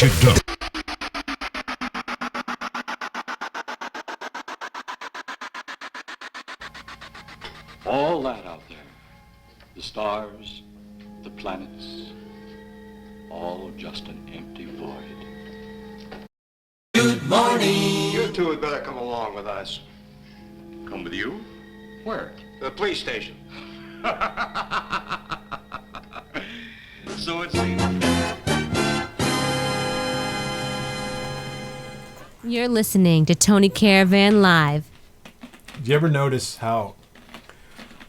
you don't. All that out there, the stars, the planets, all just an empty void. Good morning. You two had better come along with us. Come with you? Where? The police station. So it seems. You're listening to Tony Caravan Live. Do you ever notice how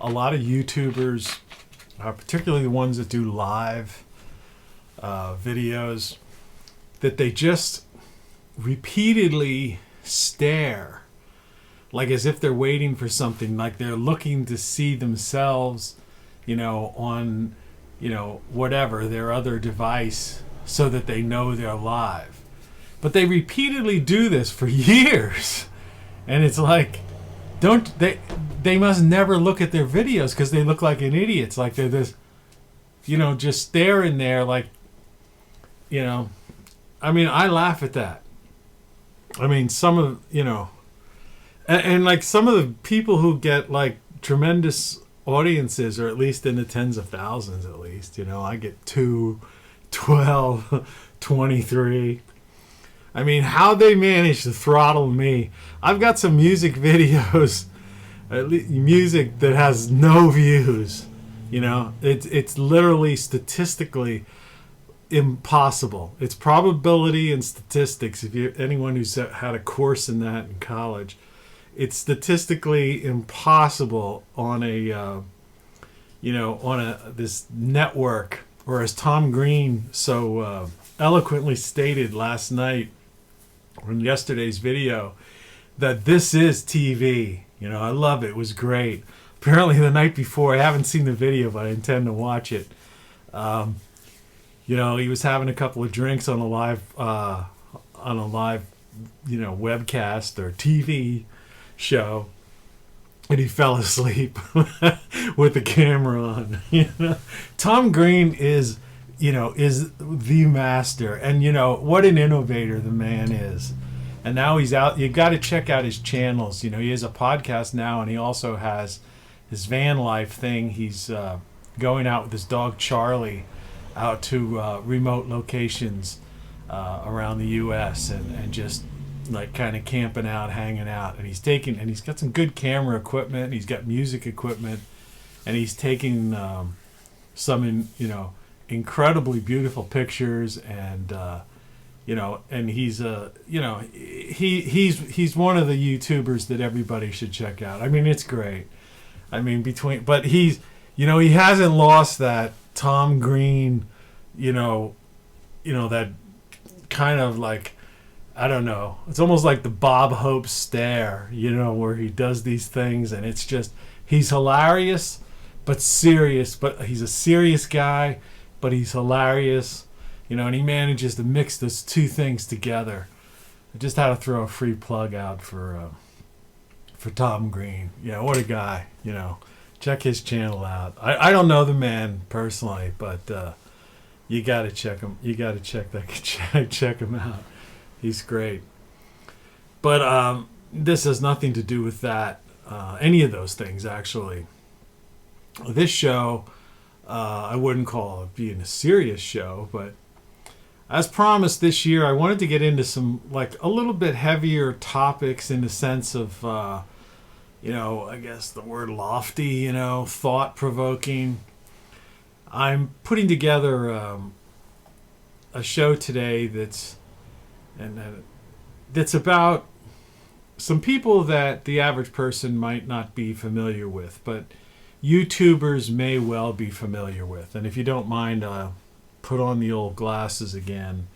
a lot of YouTubers, particularly the ones that do live videos, that they just repeatedly stare, like as if they're waiting for something, like they're looking to see themselves, on, whatever, their other device, so that they know they're live. But they repeatedly do this for years. And it's like, they must never look at their videos because they look like an idiot. It's like they're this, just staring there like, I mean, I laugh at that. I mean, some of, and like some of the people who get like tremendous audiences, or at least in the tens of thousands at least, I get 2, 12, 23. I mean, how they manage to throttle me. I've got some music videos, music that has no views. It's literally statistically impossible. It's probability and statistics. If anyone who's had a course in that in college, it's statistically impossible on this network, or as Tom Green so eloquently stated last night in yesterday's video, that this is TV. I love it. It was great. Apparently the night before, I haven't seen the video, but I intend to watch it. He was having a couple of drinks on a live, webcast or TV show, and he fell asleep with the camera on. Tom Green is the master, and what an innovator the man is. And now he's out. You got to check out his channels. He has a podcast now, and he also has his van life thing. He's going out with his dog Charlie out to remote locations around the U.S. and just like kind of camping out, hanging out. And he's got some good camera equipment. He's got music equipment, and he's taking some incredibly beautiful pictures, and and he's he's one of the YouTubers that everybody should check out. I mean, it's great. I mean, but he's he hasn't lost that Tom Green, that kind of like, I don't know, it's almost like the Bob Hope stare, where he does these things, and it's just, he's hilarious but serious, but he's a serious guy, but he's hilarious, and he manages to mix those two things together. I just had to throw a free plug out for Tom Green. What a guy. Check his channel out. I don't know the man personally, but you got to check him. You got to check him out. He's great. But this has nothing to do with that. Any of those things, actually. This show, I wouldn't call it being a serious show, but as promised this year, I wanted to get into some, like, a little bit heavier topics in the sense of, I guess the word lofty, thought-provoking. I'm putting together a show today that's about some people that the average person might not be familiar with, but YouTubers may well be familiar with. And if you don't mind, put on the old glasses again,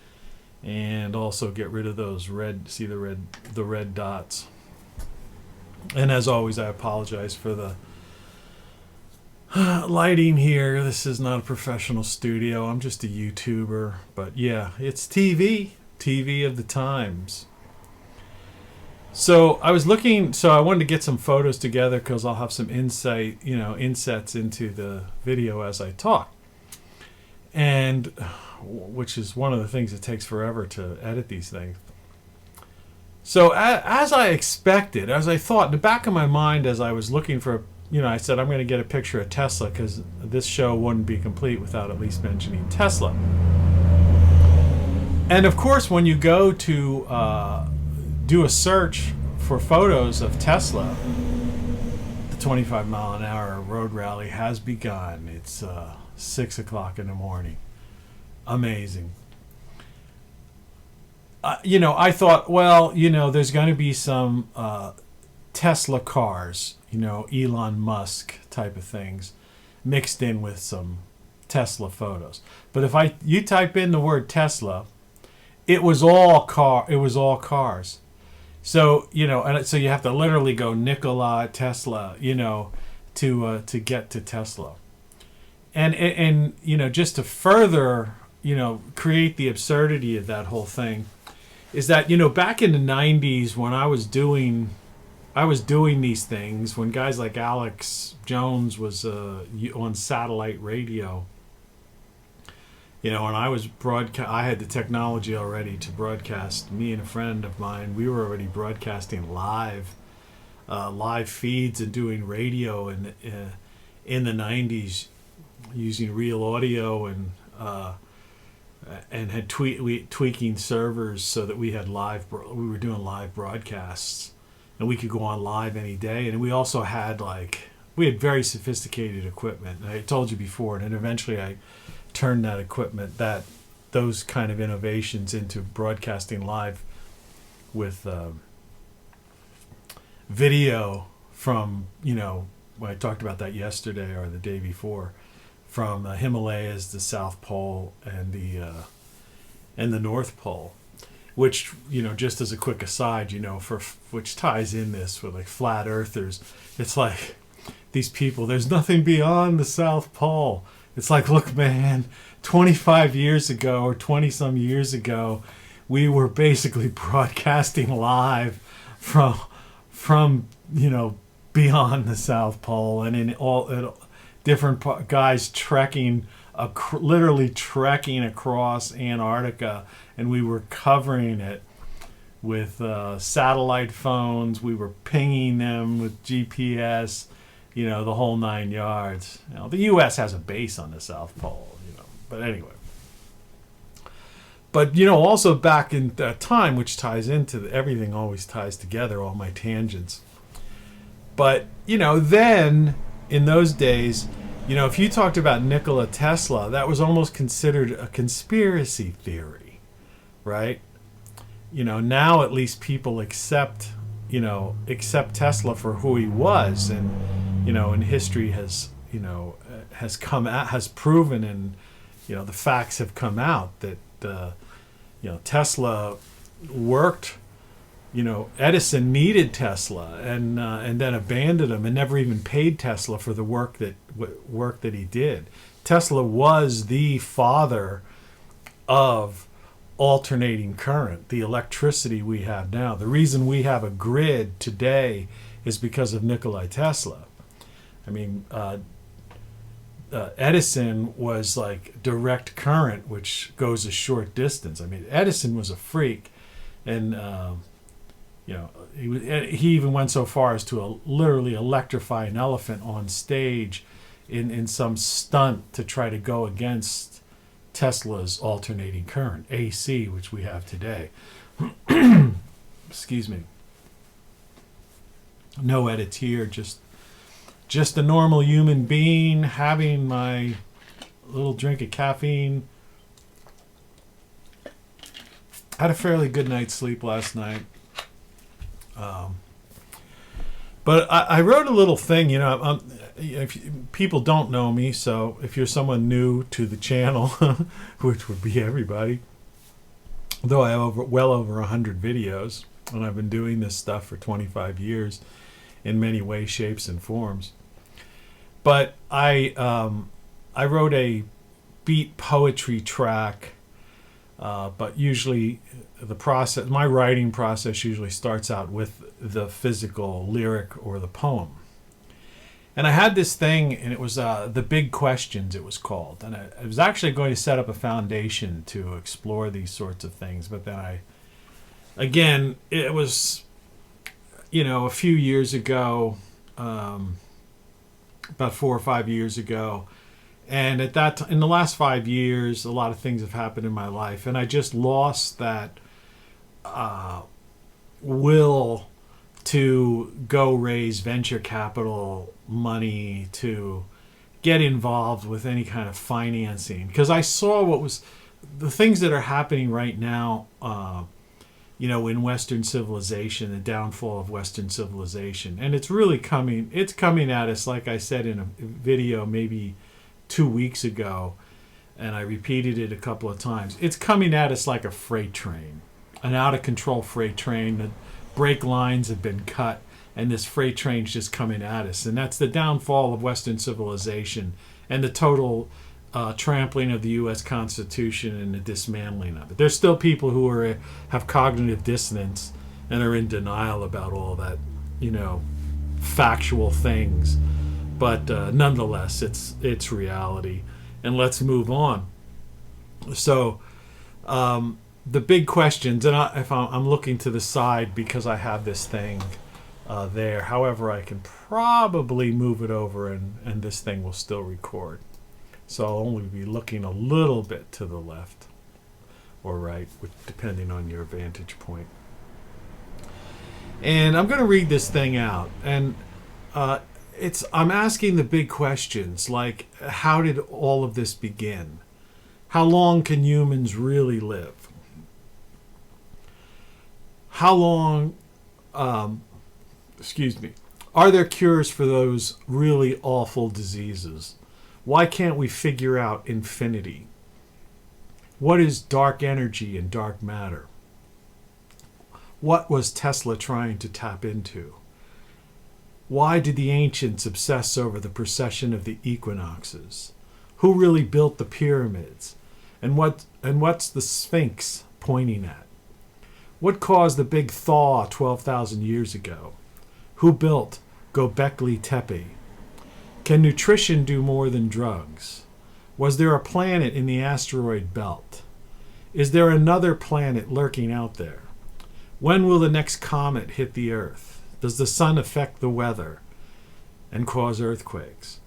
and also get rid of those the red dots. And as always, I apologize for the lighting here. This is not a professional studio. I'm just a YouTuber. But yeah, it's TV of the times. So I wanted to get some photos together because I'll have some insets into the video as I talk. And which is one of the things that takes forever to edit these things. So as I expected, as I thought, in the back of my mind, as I was looking for, I said I'm going to get a picture of Tesla because this show wouldn't be complete without at least mentioning Tesla. And of course, when you go to do a search for photos of Tesla, the 25 mile an hour road rally has begun. It's 6 o'clock in the morning. Amazing. I thought, well, there's going to be some Tesla cars, Elon Musk type of things, mixed in with some Tesla photos. But if you type in the word Tesla, it was all cars. So, and so you have to literally go Nikola Tesla, to get to Tesla. And just to further, create the absurdity of that whole thing, is that, back in the 90s when I was doing these things, when guys like Alex Jones was on satellite radio, and I was I had the technology already to broadcast. Me and a friend of mine, we were already broadcasting live feeds and doing radio in the 90s using real audio and had tweaking servers so that we had we were doing live broadcasts and we could go on live any day. And we also had we had very sophisticated equipment. And I told you before, and then eventually I turned that equipment, those kind of innovations, into broadcasting live with video from, I talked about that yesterday or the day before, from the Himalayas, the South Pole, and the North Pole, which, just as a quick aside, which ties in this with flat earthers, it's like these people, there's nothing beyond the South Pole. It's like, look, man, 25 years ago or 20 some years ago, we were basically broadcasting live from beyond the South Pole, and in all different guys literally trekking across Antarctica, and we were covering it with satellite phones. We were pinging them with GPS, the whole 9 yards. The U.S. has a base on the South Pole, but anyway. But, also back in that time, which ties into everything, always ties together, all my tangents. But, then in those days, if you talked about Nikola Tesla, that was almost considered a conspiracy theory, right? Now at least people accept Tesla for who he was, and and history has proven, and the facts have come out that Tesla worked. Edison needed Tesla and then abandoned him and never even paid Tesla for the work that he did. Tesla was the father of alternating current, the electricity we have now. The reason we have a grid today is because of Nikola Tesla. I mean, Edison was direct current, which goes a short distance. I mean, Edison was a freak, and he even went so far as to literally electrify an elephant on stage in some stunt to try to go against Tesla's alternating current, AC, which we have today. Excuse me. No edits here, just a normal human being having my little drink of caffeine. Had a fairly good night's sleep last night. But I wrote a little thing, if people don't know me, so if you're someone new to the channel, which would be everybody, though I have well over 100 videos, and I've been doing this stuff for 25 years in many ways, shapes, and forms. But I wrote a beat poetry track, but usually my writing process usually starts out with the physical lyric or the poem. And I had this thing, and it was The Big Questions, it was called. And I was actually going to set up a foundation to explore these sorts of things. But then it was, a few years ago, about 4 or 5 years ago. And at that in the last 5 years, a lot of things have happened in my life. And I just lost that will to go raise venture capital money to get involved with any kind of financing, because I saw what was the things that are happening right now, in Western civilization, the downfall of Western civilization. And it's really coming at us, like I said in a video maybe 2 weeks ago, and I repeated it a couple of times. It's coming at us like a freight train, an out-of-control freight train. The brake lines have been cut, and this freight train's just coming at us. And that's the downfall of Western civilization and the total trampling of the U.S. Constitution and the dismantling of it. There's still people who have cognitive dissonance and are in denial about all that, factual things. But nonetheless, it's reality. And let's move on. So, the big questions, and if I'm looking to the side because I have this thing there. However, I can probably move it over and this thing will still record. So I'll only be looking a little bit to the left or right, depending on your vantage point. And I'm going to read this thing out. And I'm asking the big questions, like, how did all of this begin? How long can humans really live? How long, are there cures for those really awful diseases? Why can't we figure out infinity? What is dark energy and dark matter? What was Tesla trying to tap into? Why did the ancients obsess over the precession of the equinoxes? Who really built the pyramids? And what's the Sphinx pointing at? What caused the big thaw 12,000 years ago? Who built Göbekli Tepe? Can nutrition do more than drugs? Was there a planet in the asteroid belt? Is there another planet lurking out there? When will the next comet hit the Earth? Does the sun affect the weather and cause earthquakes?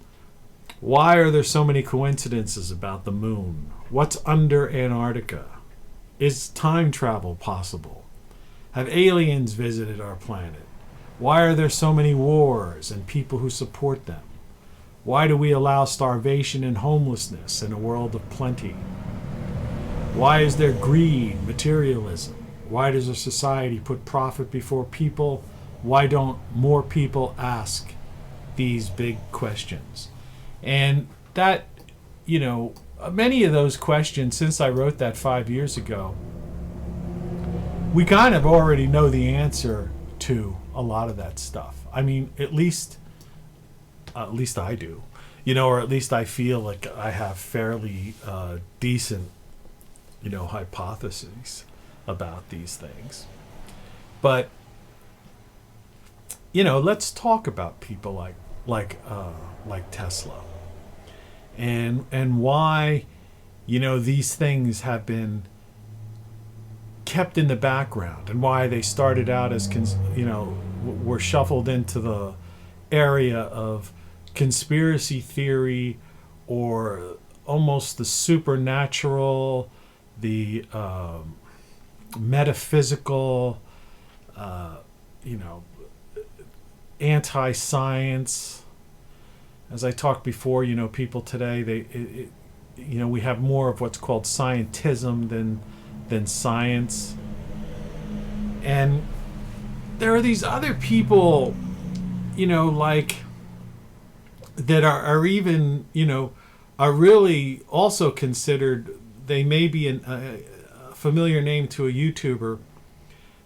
Why are there so many coincidences about the moon? What's under Antarctica? Is time travel possible? Have aliens visited our planet? Why are there so many wars and people who support them? Why do we allow starvation and homelessness in a world of plenty? Why is there greed, materialism? Why does our society put profit before people? Why don't more people ask these big questions? And that, many of those questions, since I wrote that 5 years ago, we kind of already know the answer to a lot of that stuff. I mean, at least I do, or at least I feel like I have fairly decent, hypotheses about these things. But, let's talk about people like Tesla, and why, these things have been kept in the background, and why they started out as were shuffled into the area of conspiracy theory, or almost the supernatural, the metaphysical, anti-science. As I talked before, people today, we have more of what's called scientism than science. And there are these other people, that are even, are really also considered, they may be a familiar name to a YouTuber,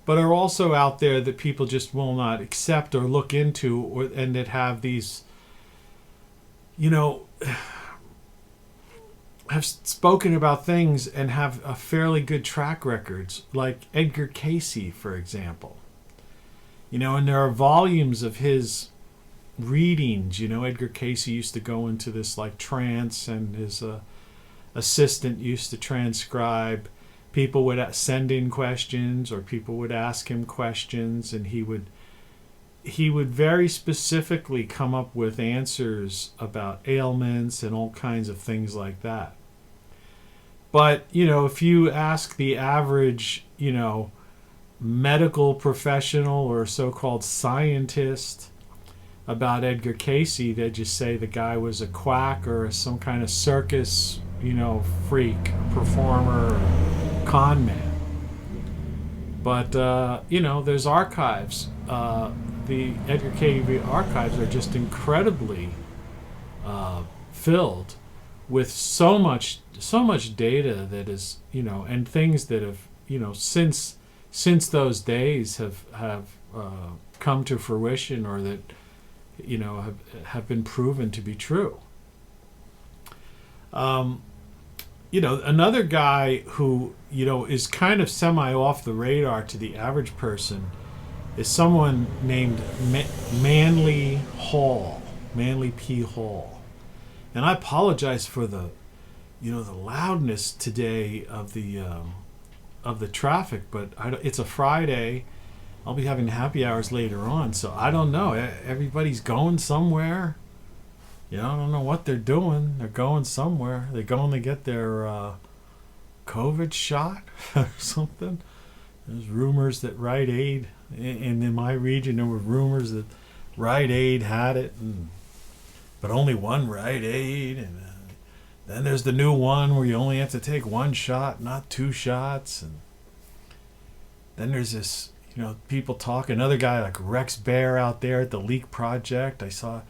but are also out there that people just will not accept or look into, and that have these, have spoken about things and have a fairly good track records, like Edgar Cayce, for example. And there are volumes of his readings. Edgar Cayce used to go into this like trance, and his assistant used to transcribe. People would send in questions, or people would ask him questions, and he would very specifically come up with answers about ailments and all kinds of things like that. But, if you ask the average, medical professional or so-called scientist about Edgar Cayce, they just say the guy was a quack or some kind of circus, freak, performer, con man. But, there's archives. The Edgar Cayce archives are just incredibly filled with so much data that is, and things that have, since those days have come to fruition, or that, have been proven to be true. Another guy who, is kind of semi off the radar to the average person is someone named Manly P. Hall. And I apologize for the loudness today of the traffic, but it's a Friday. I'll be having happy hours later on, so I don't know. Everybody's going somewhere. I don't know what they're doing. They're going somewhere. They're going to get their COVID shot or something. There's rumors that Rite Aid, and in my region, there were rumors that Rite Aid had it, but only one Rite Aid. And then there's the new one where you only have to take one shot, not two shots. And then there's this, people talk. Another guy like Rex Bear out there at the Leak Project, I saw.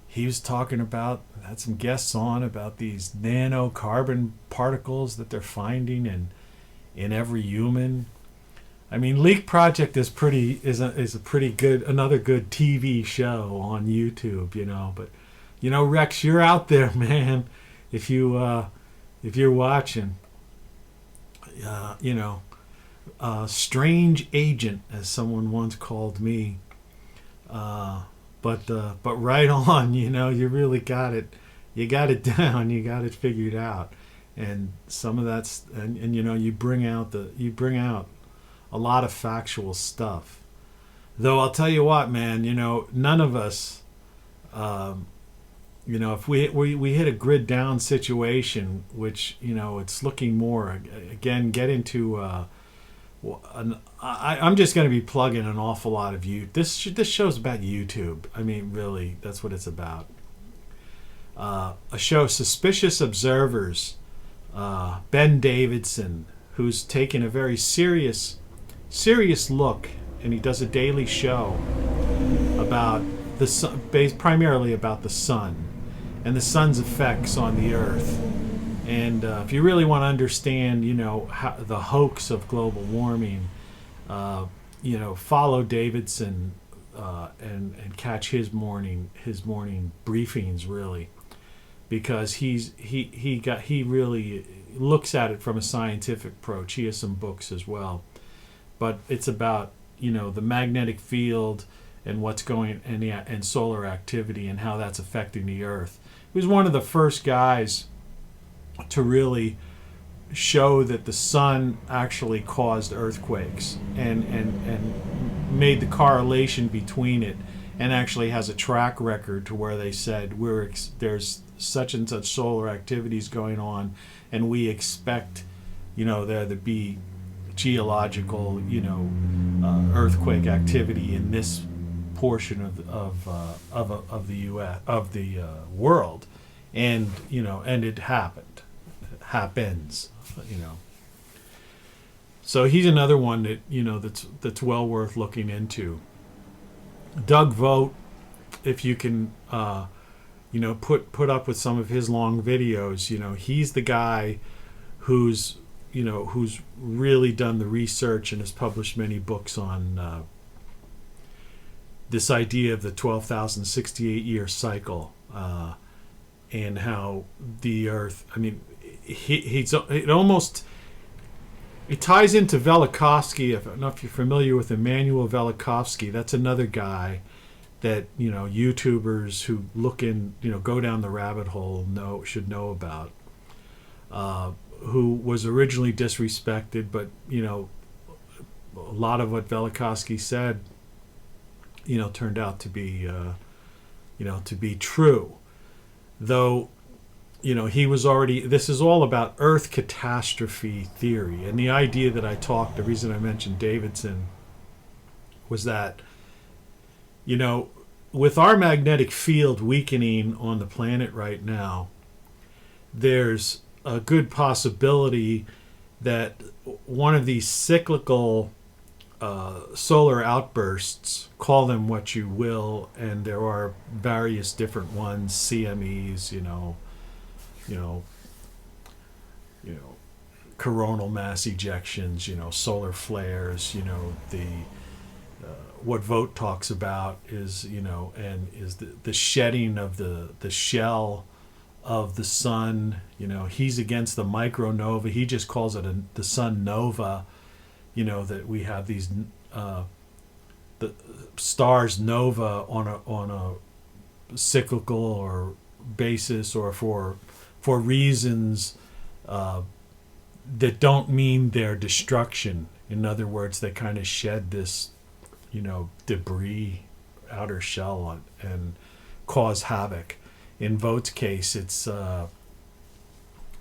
He was talking about, had some guests on about these nanocarbon particles that they're finding in every human. I mean, Leak Project is a pretty good, another good TV show on YouTube, But Rex, you're out there, man. If you're watching, strange agent, as someone once called me. But right on, you really got it. You got it down. You got it figured out. And some of that's, and you bring out a lot of factual stuff. Though I'll tell you what, man, none of us, if we hit a grid down situation, which, it's looking more, again, get into, I'm just going to be plugging an awful lot of you. This show's about YouTube. I mean, really, that's what it's about. A show, Suspicious Observers. Ben Davidson, who's taken a very serious look, and he does a daily show about the sun, primarily about the sun and the sun's effects on the earth. And if you really want to understand, how the hoax of global warming, follow Davidson and catch his morning briefings, really, because he really looks at it from a scientific approach. He has some books as well, but it's about the magnetic field and what's going and solar activity and how that's affecting the Earth. He was one of the first guys to really show that the sun actually caused earthquakes and made the correlation between it, and actually has a track record to where they said there's such and such solar activities going on, and we expect there to be geological earthquake activity in this portion of the U.S. of the world, and and it happens. So he's another one that that's well worth looking into. Doug Vogt, if you can put up with some of his long videos, he's the guy who's really done the research and has published many books on this idea of the 12,068 year cycle, and how the Earth, it ties into Velikovsky. I don't know if you're familiar with Emmanuel Velikovsky. That's another guy that, YouTubers who look in, go down the rabbit hole should know about, who was originally disrespected, but, a lot of what Velikovsky said, turned out to be, to be true. Though, he was already, this is all about Earth catastrophe theory. And the idea that the reason I mentioned Davidson was that, with our magnetic field weakening on the planet right now, there's a good possibility that one of these cyclical solar outbursts, call them what you will, and there are various different ones, CMEs, coronal mass ejections, solar flares, what Vogt talks about is, and is the shedding of the shell of the sun. He's against the micronova. He just calls it the sun nova. That we have these the stars nova on a cyclical or basis, or for reasons that don't mean their destruction. In other words, they kind of shed this debris, outer shell, and cause havoc. In Vogt's case, it's an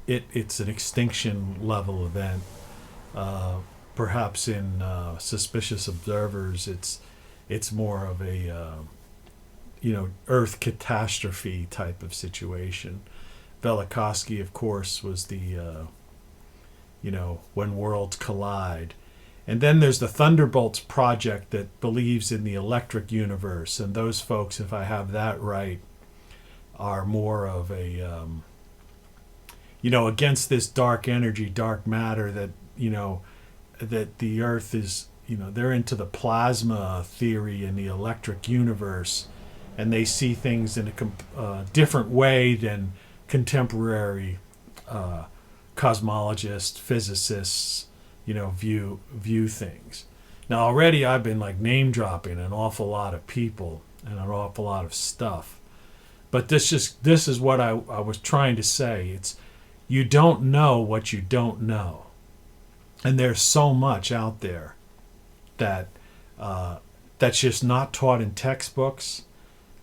extinction level event. Perhaps in Suspicious Observers, it's more of a Earth catastrophe type of situation. Velikovsky, of course, was the when worlds collide. And then there's the Thunderbolts Project that believes in the electric universe, and those folks, if I have that right, are more of a against this dark energy, dark matter that that the Earth is, they're into the plasma theory in the electric universe, and they see things in a different way than contemporary cosmologists, physicists, view things. Now already I've been name dropping an awful lot of people and an awful lot of stuff, but this is what I was trying to say. It's, you don't know what you don't know, and there's so much out there that that's just not taught in textbooks.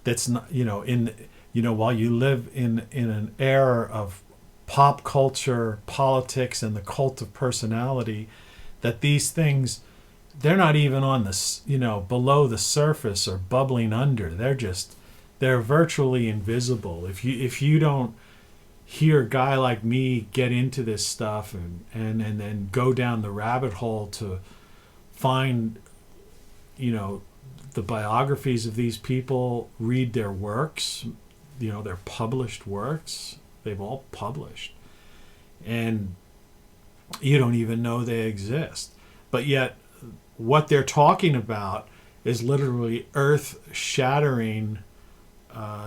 That's not, while you live in an era of pop culture, politics, and the cult of personality, that these things, they're not even on the, below the surface or bubbling under. They're virtually invisible. If you don't hear a guy like me get into this stuff and then go down the rabbit hole to find, the biographies of these people, read their works, their published works, they've all published, and you don't even know they exist. But yet what they're talking about is literally earth-shattering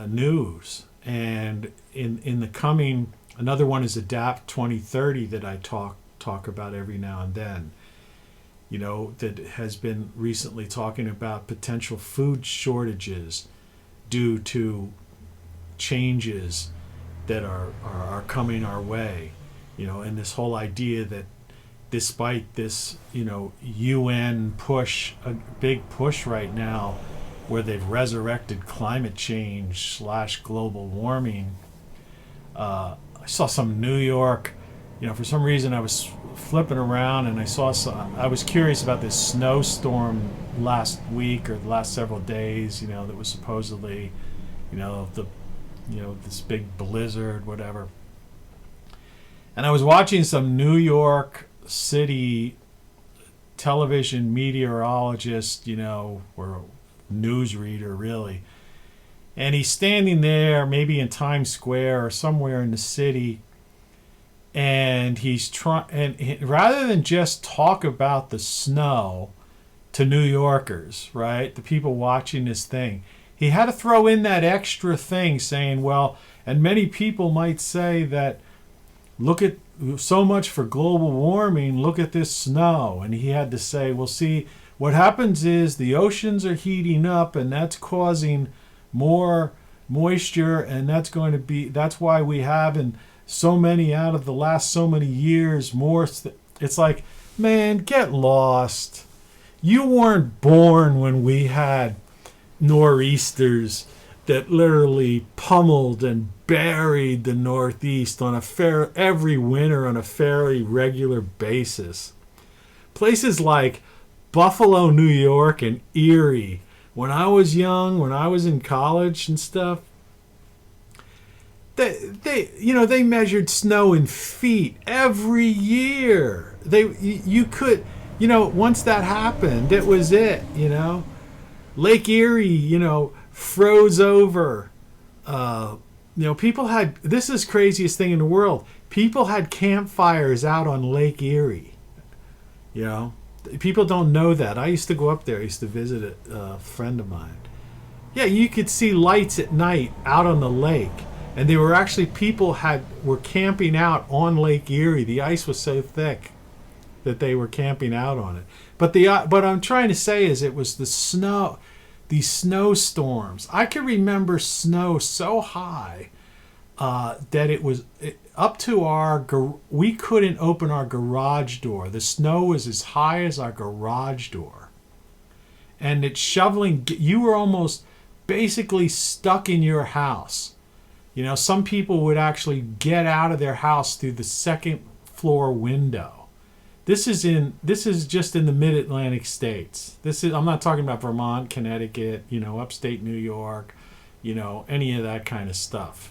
news. And in the coming, another one is Adapt 2030 that I talk about every now and then, that has been recently talking about potential food shortages due to changes that are coming our way, and this whole idea that despite this, UN push, a big push right now, where they've resurrected climate change / global warming. I saw some New York, for some reason I was flipping around and I was curious about this snowstorm last week or the last several days, that was supposedly, this big blizzard, whatever. And I was watching some New York City television meteorologist, or newsreader really, and he's standing there maybe in Times Square or somewhere in the city, and he's rather than just talk about the snow to New Yorkers, right, the people watching this thing, he had to throw in that extra thing saying, well, and many people might say that, look at so much for global warming, look at this snow. And he had to say, well, see, what happens is the oceans are heating up, and that's causing more moisture, and that's why we have in so many out of the last so many years more. It's like, man, get lost. You weren't born when we had nor'easters that literally pummeled and buried the Northeast every winter on a fairly regular basis. Places like Buffalo, New York, and Erie. When I was young, when I was in college and stuff, they measured snow in feet every year. You could, once that happened, it was it. Lake Erie, froze over. People had, this is the craziest thing in the world. People had campfires out on Lake Erie. People don't know that. I used to go up there. I used to visit a friend of mine. Yeah, you could see lights at night out on the lake. And they were actually, were camping out on Lake Erie. The ice was so thick that they were camping out on it. But I'm trying to say is it was the snow, these snowstorms. I can remember snow so high that it was up to we couldn't open our garage door. The snow was as high as our garage door. And it's shoveling, you were almost basically stuck in your house. Some people would actually get out of their house through the second floor window. This is just in the mid-Atlantic states. I'm not talking about Vermont, Connecticut, upstate New York, any of that kind of stuff.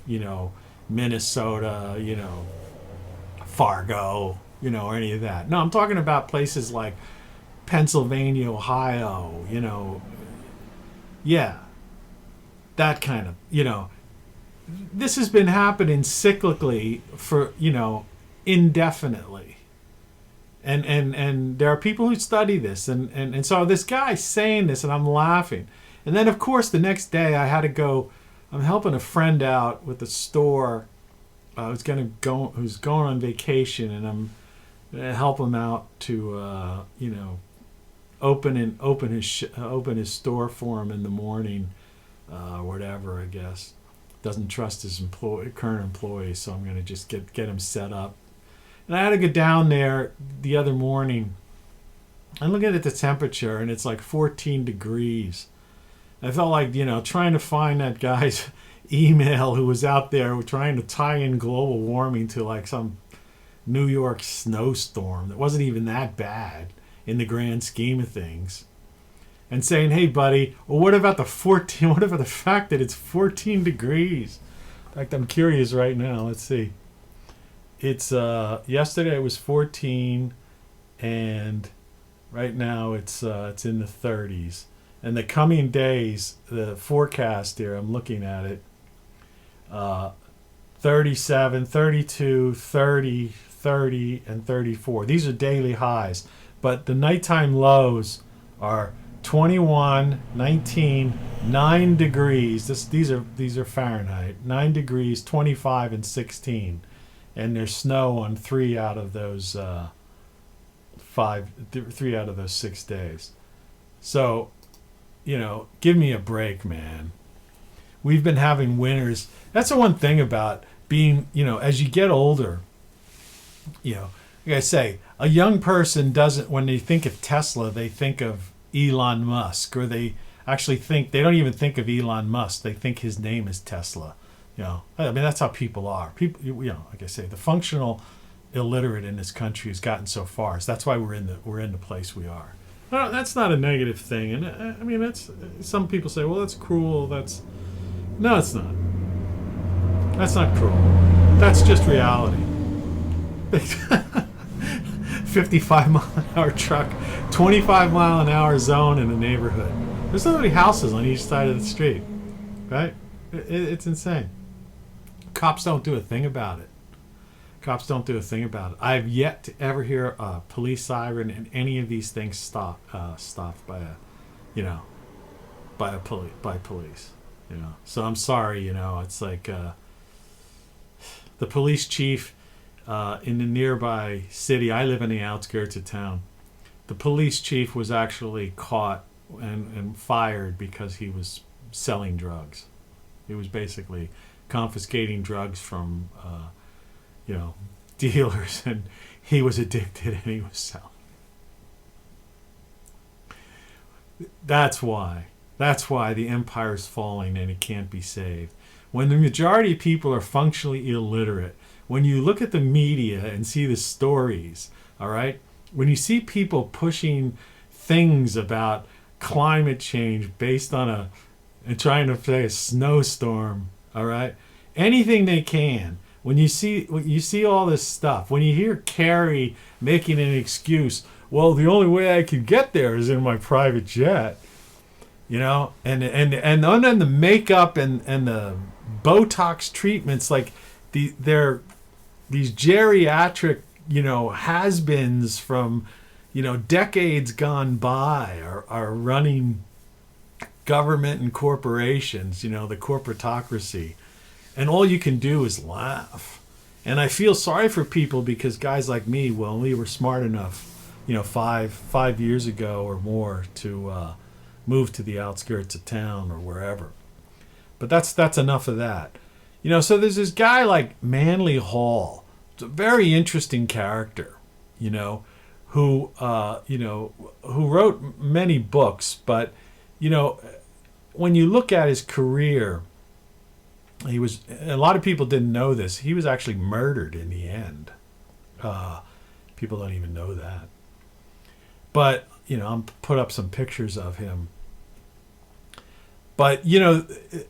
Minnesota, Fargo, or any of that. No, I'm talking about places like Pennsylvania, Ohio, yeah, that kind of, this has been happening cyclically for, indefinitely. And there are people who study this. And so this guy's saying this and I'm laughing. And then, of course, the next day I had to go. I'm helping a friend out with the store who's going on vacation. And I'm going to help him out to, open his store for him in the morning, whatever, I guess. Doesn't trust his current employees, so I'm going to just get him set up. And I had to go down there the other morning and look at the temperature, and it's like 14 degrees. I felt like, trying to find that guy's email who was out there trying to tie in global warming to like some New York snowstorm that wasn't even that bad in the grand scheme of things. And saying, hey, buddy, well, what about the fact that it's 14 degrees? In fact, I'm curious right now. Let's see. It's yesterday it was 14, and right now it's in the 30s. And the coming days, the forecast here, I'm looking at it, 37, 32, 30, 30, and 34. These are daily highs. But the nighttime lows are 21, 19, 9 degrees. These are Fahrenheit. 9 degrees, 25, and 16. And there's snow on 3 out of those 6 days. So, give me a break, man. We've been having winters. That's the one thing about being, as you get older, like I say, a young person doesn't, when they think of Tesla, they think of Elon Musk, or they actually think, they don't even think of Elon Musk. They think his name is Tesla. That's how people are. People, like I say, the functional illiterate in this country has gotten so far. So that's why we're in the place we are. Well, that's not a negative thing, and that's, some people say, well, that's cruel. No, it's not. That's not cruel. That's just reality. 55-mile-an-hour truck, 25-mile-an-hour zone in a neighborhood. There's so many houses on each side of the street, right? It's insane. Cops don't do a thing about it. I've yet to ever hear a police siren and any of these things stopped by police. So I'm sorry. It's like the police chief in the nearby city. I live in the outskirts of town. the police chief was actually caught and fired because he was selling drugs. He was basically confiscating drugs from, dealers, and he was addicted and he was selling. That's why the empire's falling and it can't be saved. When the majority of people are functionally illiterate, when you look at the media and see the stories, all right, when you see people pushing things about climate change based on and trying to say a snowstorm, all right, anything they can, when you see all this stuff, when you hear Kerry making an excuse, well, the only way I can get there is in my private jet, and then the makeup and the Botox treatments, like they're these geriatric, has-beens from, decades gone by are running government and corporations, the corporatocracy. And all you can do is laugh. And I feel sorry for people because guys like me, well, we were smart enough, 5 years ago or more to move to the outskirts of town or wherever. But that's enough of that. So there's this guy like Manly Hall. It's a very interesting character, who wrote many books, but, when you look at his career, a lot of people didn't know this. He was actually murdered in the end. People don't even know that. But, I'll put up some pictures of him. But,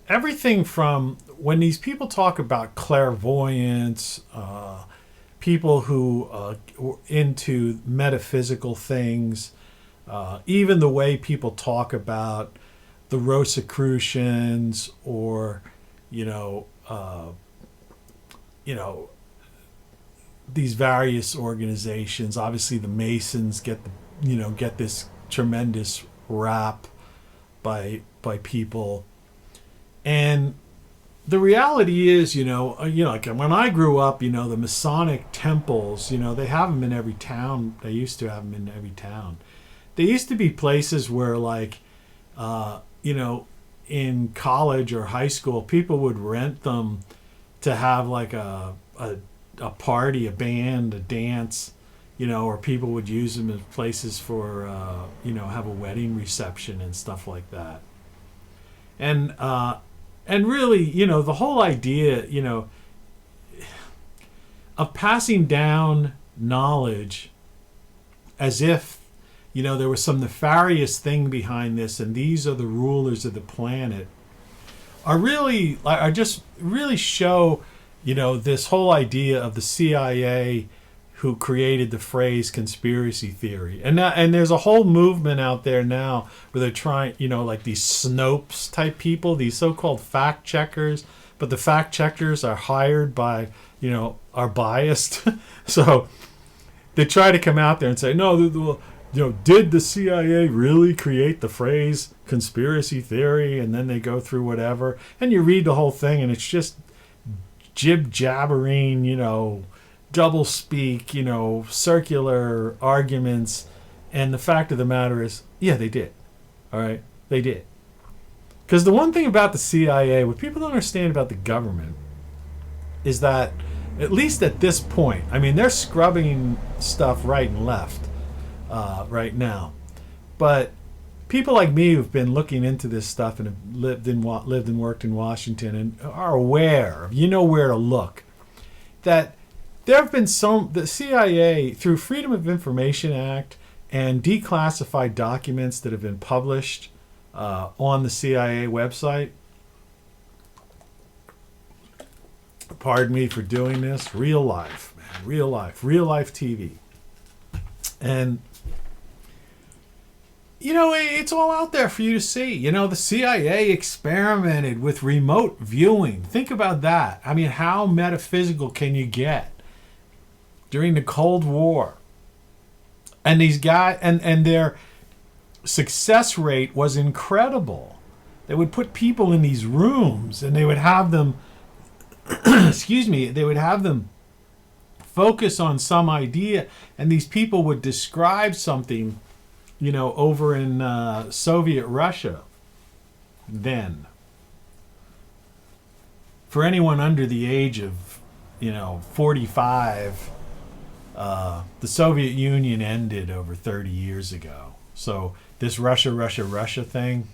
everything from when these people talk about clairvoyance, people who were into metaphysical things, even the way people talk about the Rosicrucians or, these various organizations. Obviously, the Masons get this tremendous rap by people, and the reality is, like when I grew up, the Masonic temples, they have them in every town. They used to have them in every town. They used to be places where, like, in college or high school, people would rent them to have like a party, a band, a dance, or people would use them as places for, have a wedding reception and stuff like that. And really, the whole idea, of passing down knowledge as if, there was some nefarious thing behind this and these are the rulers of the planet, are just really show, this whole idea of the CIA who created the phrase conspiracy theory. And there's a whole movement out there now where they're trying, like these Snopes type people, these so-called fact checkers, but the fact checkers are hired by, are biased. So they try to come out there and say, no, did the CIA really create the phrase conspiracy theory? And then they go through whatever. And you read the whole thing and it's just jib-jabbering, double speak, circular arguments. And the fact of the matter is, yeah, they did. All right? They did. Because the one thing about the CIA, what people don't understand about the government, is that, at least at this point, I mean, they're scrubbing stuff right and left right now. But people like me who've been looking into this stuff and have lived and worked in Washington and are aware, where to look, that there have been the CIA, through Freedom of Information Act and declassified documents that have been published on the CIA website. Pardon me for doing this. Real life, man. Real life TV. And, it's all out there for you to see. The CIA experimented with remote viewing. Think about that. I mean, how metaphysical can you get? During the Cold War. And these guys, and their success rate was incredible. They would put people in these rooms and they would have them, they would have them focus on some idea, and these people would describe something over in Soviet Russia then. For anyone under the age of, 45, the Soviet Union ended over 30 years ago. So this Russia thing,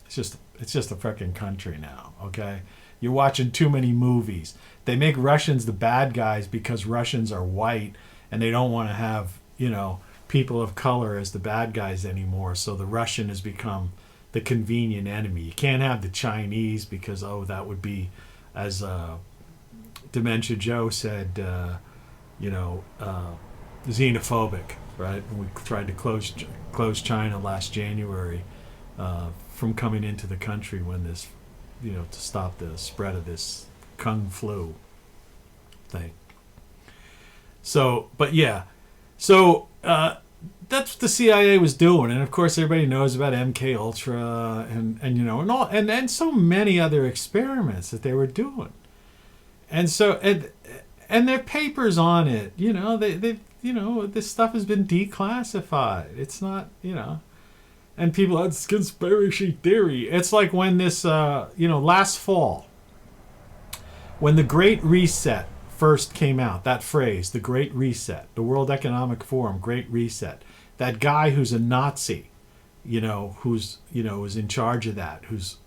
it's just a freaking country now, okay? You're watching too many movies. They make Russians the bad guys because Russians are white and they don't want to have, people of color as the bad guys anymore. So the Russian has become the convenient enemy. You can't have the Chinese because, that would be, as Dementia Joe said, xenophobic, right? We tried to close China last January from coming into the country when this, to stop the spread of this Kung flu thing. So, but yeah, that's what the CIA was doing, and of course everybody knows about MK Ultra and so many other experiments that they were doing, and so and their papers on it, they this stuff has been declassified. It's not, and people, it's conspiracy theory. It's like when this, last fall, when the Great Reset first came out, that phrase, the Great Reset, the World Economic Forum, Great Reset, that guy who's a Nazi, who's, is in charge of that, who's,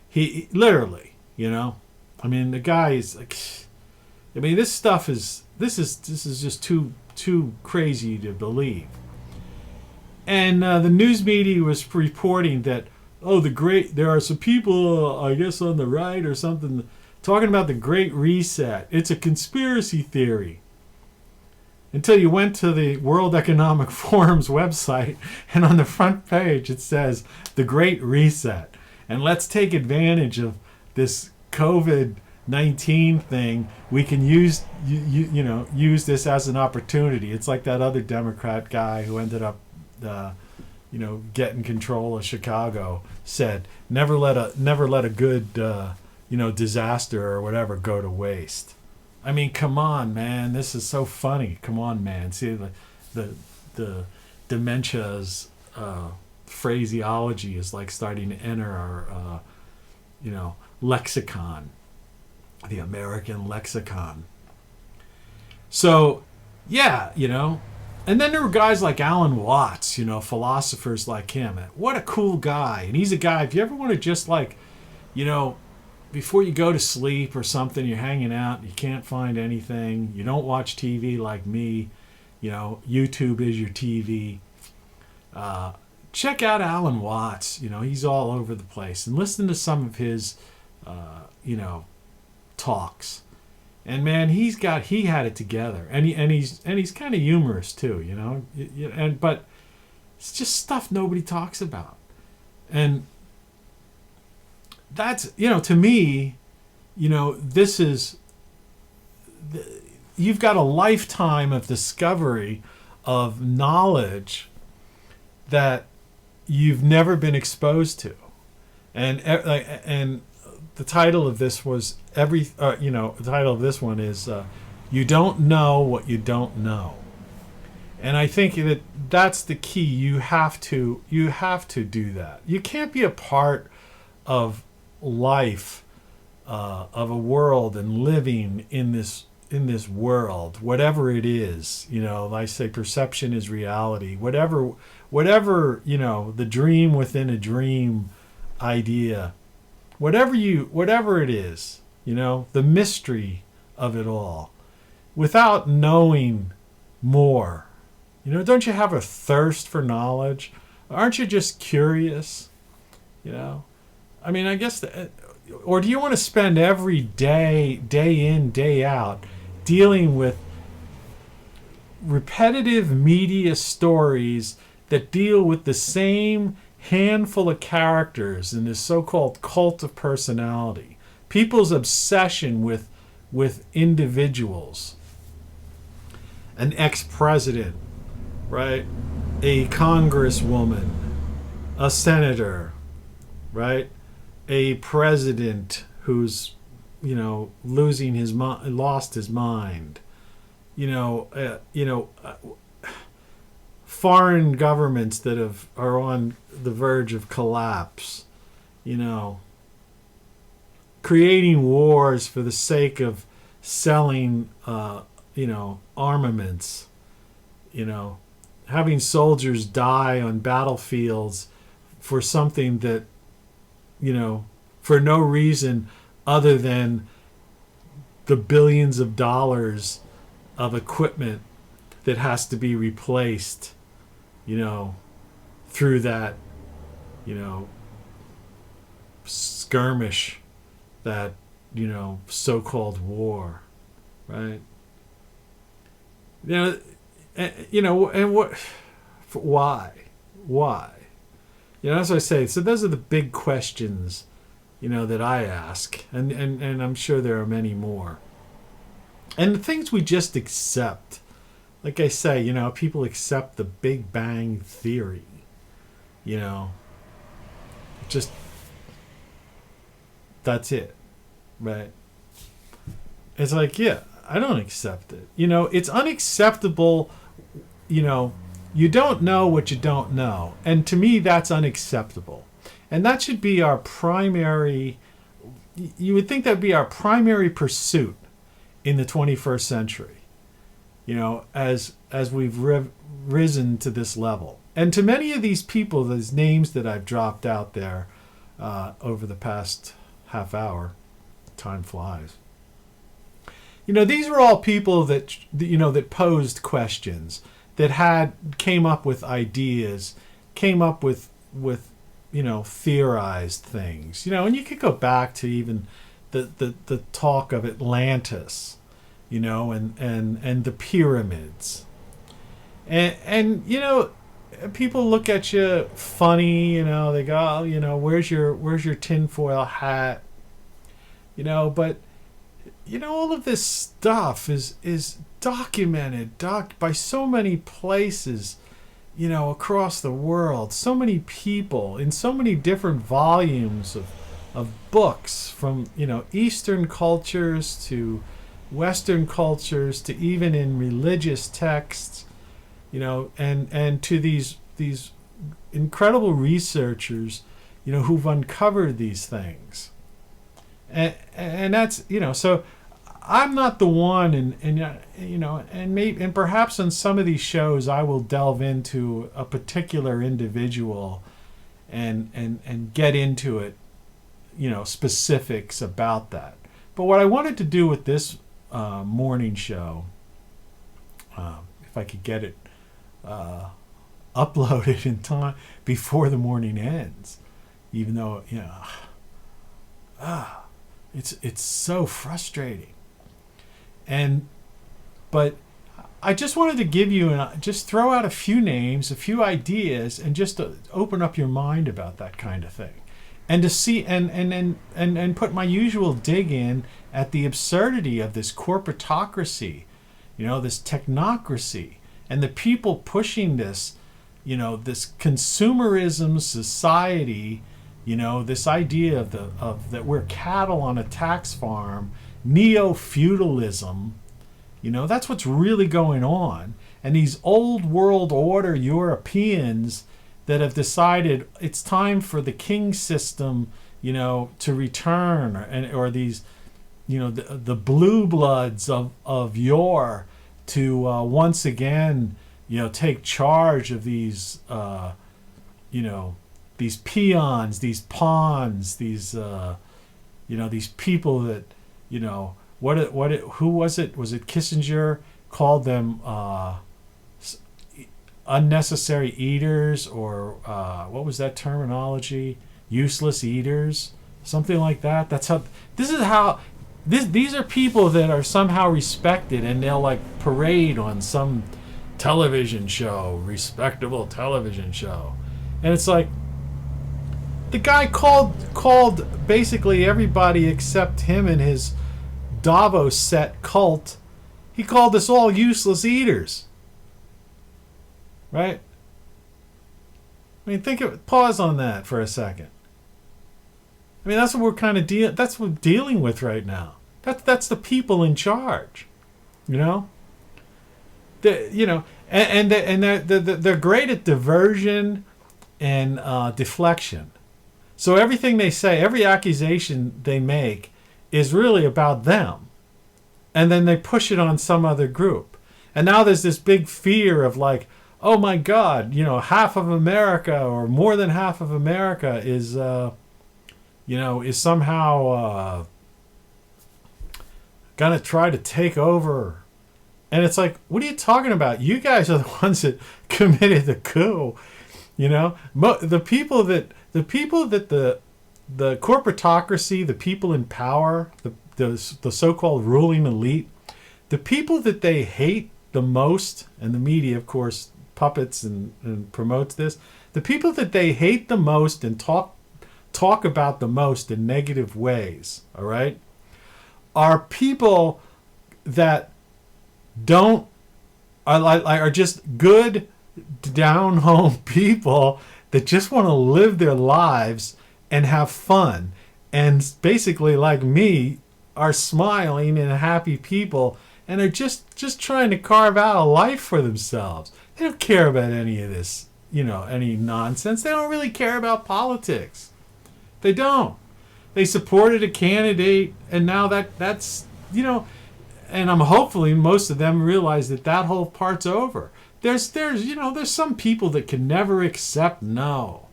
he literally, the guy is like, this stuff is, this is just too crazy to believe. And the news media was reporting that, there are some people, I guess on the right or something, talking about the Great Reset. It's a conspiracy theory. Until you went to the World Economic Forum's website, and on the front page it says, the Great Reset. And let's take advantage of this COVID-19 thing. We can use this as an opportunity. It's like that other Democrat guy who ended up getting control of Chicago said, never let a good disaster or whatever go to waste. I mean, come on, man, this is so funny. Come on, man. See, the dementia's phraseology is like starting to enter our lexicon, the American lexicon. So yeah, and then there were guys like Alan Watts, philosophers like him. What a cool guy. And he's a guy, if you ever want to just before you go to sleep or something, you're hanging out, you can't find anything, you don't watch TV like me, YouTube is your TV. Check out Alan Watts. He's all over the place. And listen to some of his, talks. And man, he had it together, and he's kind of humorous too, but it's just stuff nobody talks about, and that's to me, this is you've got a lifetime of discovery of knowledge that you've never been exposed to, and the title of this was the title of this one is You Don't Know What You Don't Know. And I think that's the key. You have to do that. You can't be a part of life, of a world, and living in this world, whatever it is. I say perception is reality. Whatever the dream within a dream idea. Whatever it is, the mystery of it all, without knowing more, don't you have a thirst for knowledge? Aren't you just curious? I mean, I guess, or do you want to spend every day in, day out, dealing with repetitive media stories that deal with the same handful of characters in this so-called cult of personality, people's obsession with individuals, an ex-president, right, a congresswoman, a senator, right, a president who's losing his lost his mind, foreign governments that are on the verge of collapse, creating wars for the sake of selling, armaments, having soldiers die on battlefields for something that, for no reason other than the billions of dollars of equipment that has to be replaced, through that, skirmish, that, so-called war, right? And what, why? As I say, so those are the big questions, that I ask, and I'm sure there are many more. And the things we just accept, like I say, people accept the Big Bang Theory, just, that's it, right? It's like, yeah, I don't accept it. It's unacceptable, you don't know what you don't know. And to me, that's unacceptable. And that should be our primary, you would think that'd be our primary pursuit in the 21st century, as we've risen to this level. And to many of these people, those names that I've dropped out there over the past half hour, time flies. These were all people that, that posed questions, that came up with ideas, came up with theorized things, and you could go back to even the talk of Atlantis, and the pyramids, and people look at you funny, they go, oh, where's your tinfoil hat, but all of this stuff is documented by so many places, across the world, so many people in so many different volumes of books, from Eastern cultures to Western cultures to even in religious texts, and to these incredible researchers, who've uncovered these things, and that's so. I'm not the one, and perhaps on some of these shows I will delve into a particular individual, and get into it, specifics about that. But what I wanted to do with this morning show, if I could get it uploaded in time before the morning ends, even though it's so frustrating. But I just wanted to give you just throw out a few names, a few ideas, and just to open up your mind about that kind of thing, and to see and put my usual dig in at the absurdity of this corporatocracy, this technocracy, and the people pushing this, this consumerism society, this idea of that we're cattle on a tax farm. Neo-feudalism, that's what's really going on. And these old world order Europeans that have decided it's time for the king system, to return, or these, the blue bloods of yore to once again, take charge of these, these peons, these pawns, these, these people that, who was it? Was it Kissinger called them unnecessary eaters, or what was that terminology? Useless eaters, something like that. That's how. These are people that are somehow respected, and they'll like parade on some television show, respectable television show, and it's like the guy called basically everybody except him and his Davos set cult. He called us all useless eaters. Right? I mean, pause on that for a second. I mean, that's what we're kind of that's what we're dealing with right now. That's the people in charge. they're great at diversion and deflection. So everything they say, every accusation they make, is really about them, and then they push it on some other group. And now there's this big fear of like, oh my God, half of America or more than half of America is somehow gonna try to take over. And it's like, what are you talking about? You guys are the ones that committed the coup. The people that the corporatocracy, the people in power, the so-called ruling elite, the people that they hate the most, and the media, of course, puppets and promotes this, the people that they hate the most and talk about the most in negative ways, all right, are people that are just good, down home people that just want to live their lives and have fun, and basically, like me, are smiling and happy people, and are just trying to carve out a life for themselves. They don't care about any of this, any nonsense. They don't really care about politics. They don't. They supported a candidate, and now that's and I'm hopefully most of them realize that whole part's over. There's some people that can never accept no.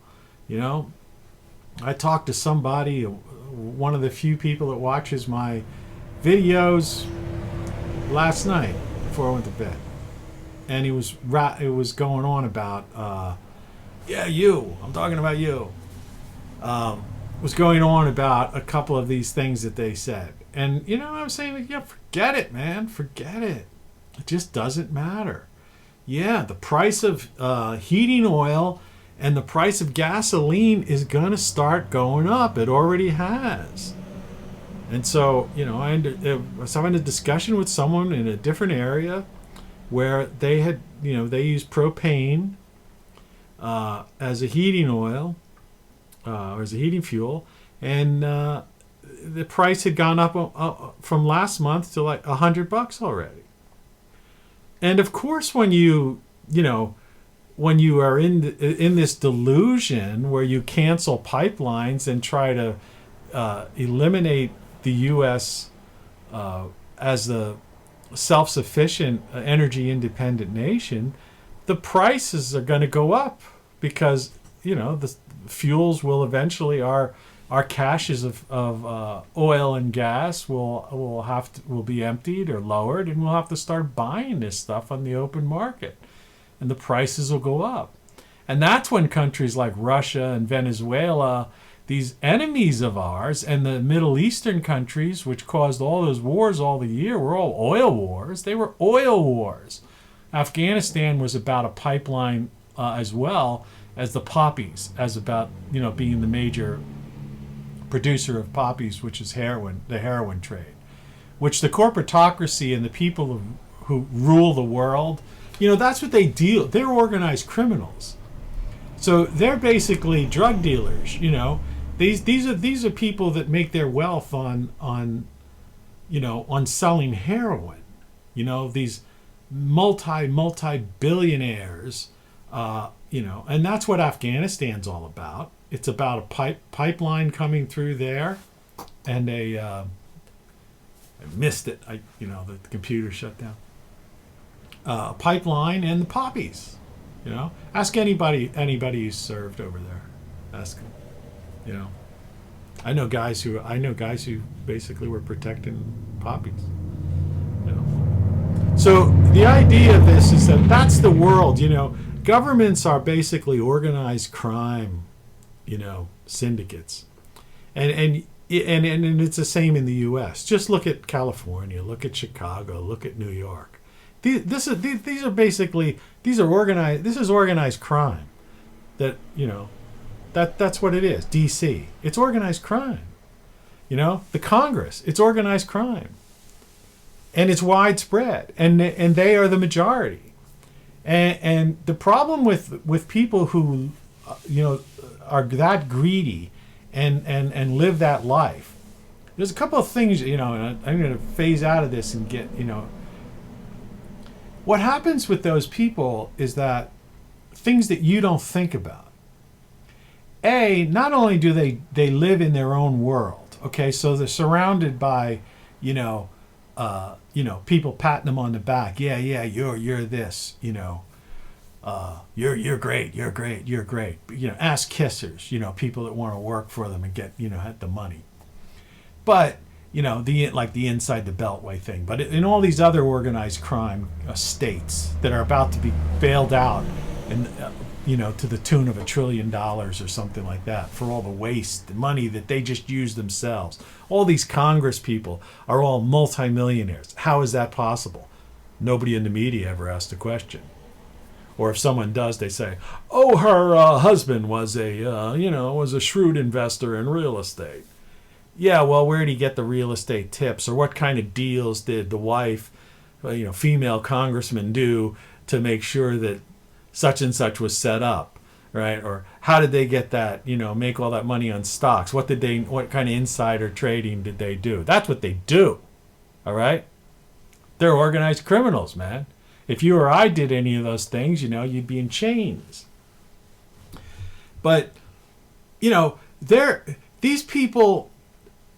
I talked to somebody, one of the few people that watches my videos, last night before I went to bed, and it was going on about I'm talking about you. Was going on about a couple of these things that they said, and I was saying, forget it, man, forget it. It just doesn't matter. Yeah, the price of heating oil and the price of gasoline is going to start going up. It already has. And so, I was having a discussion with someone in a different area where they had, they used propane as a heating oil, or as a heating fuel, and the price had gone up from last month to like $100 already. And of course, when you are in this delusion where you cancel pipelines and try to eliminate the U.S. As a self-sufficient, energy-independent nation, the prices are going to go up because the fuels will eventually, our caches of oil and gas will be emptied or lowered, and we'll have to start buying this stuff on the open market, and the prices will go up. And that's when countries like Russia and Venezuela, these enemies of ours, and the Middle Eastern countries, which caused all those wars all the year, were all oil wars. They were oil wars. Afghanistan was about a pipeline as well as the poppies, as about being the major producer of poppies, which is heroin, the heroin trade, which the corporatocracy and the people who rule the world, that's what they deal. They're organized criminals. So they're basically drug dealers. These are people that make their wealth on selling heroin. These multi-billionaires. And that's what Afghanistan's all about. It's about a pipeline coming through there, and I missed it. The computer shut down. Pipeline and the poppies. Ask anybody who's served over there. Ask them. I know guys who basically were protecting poppies. So the idea of this is that's the world. Governments are basically organized crime, syndicates, and it's the same in the U.S. Just look at California, look at Chicago, look at New York. These are organized. This is organized crime. That's what it is. D.C. It's organized crime. The Congress. It's organized crime, and it's widespread, and they are the majority. And the problem with people who are that greedy and live that life, there's a couple of things, and I'm going to phase out of this and get, what happens with those people is that things that you don't think about. Not only do they live in their own world, okay, so they're surrounded by, people patting them on the back. Yeah, you're this, you're great, you're great. Ass kissers, people that want to work for them and get, have the money. But, the inside the beltway thing. But in all these other organized crime states that are about to be bailed out and, to the tune of $1 trillion or something like that for all the waste, the money that they just use themselves. All these Congress people are all multimillionaires. How is that possible? Nobody in the media ever asked a question. Or if someone does, they say, "Oh, her husband was a shrewd investor in real estate." Yeah, well, where did he get the real estate tips? Or what kind of deals did the wife, female congressman do to make sure that such and such was set up, right? Or how did they get that, make all that money on stocks? What kind of insider trading did they do? That's what they do, all right? They're organized criminals, man. If you or I did any of those things, you'd be in chains. But, these people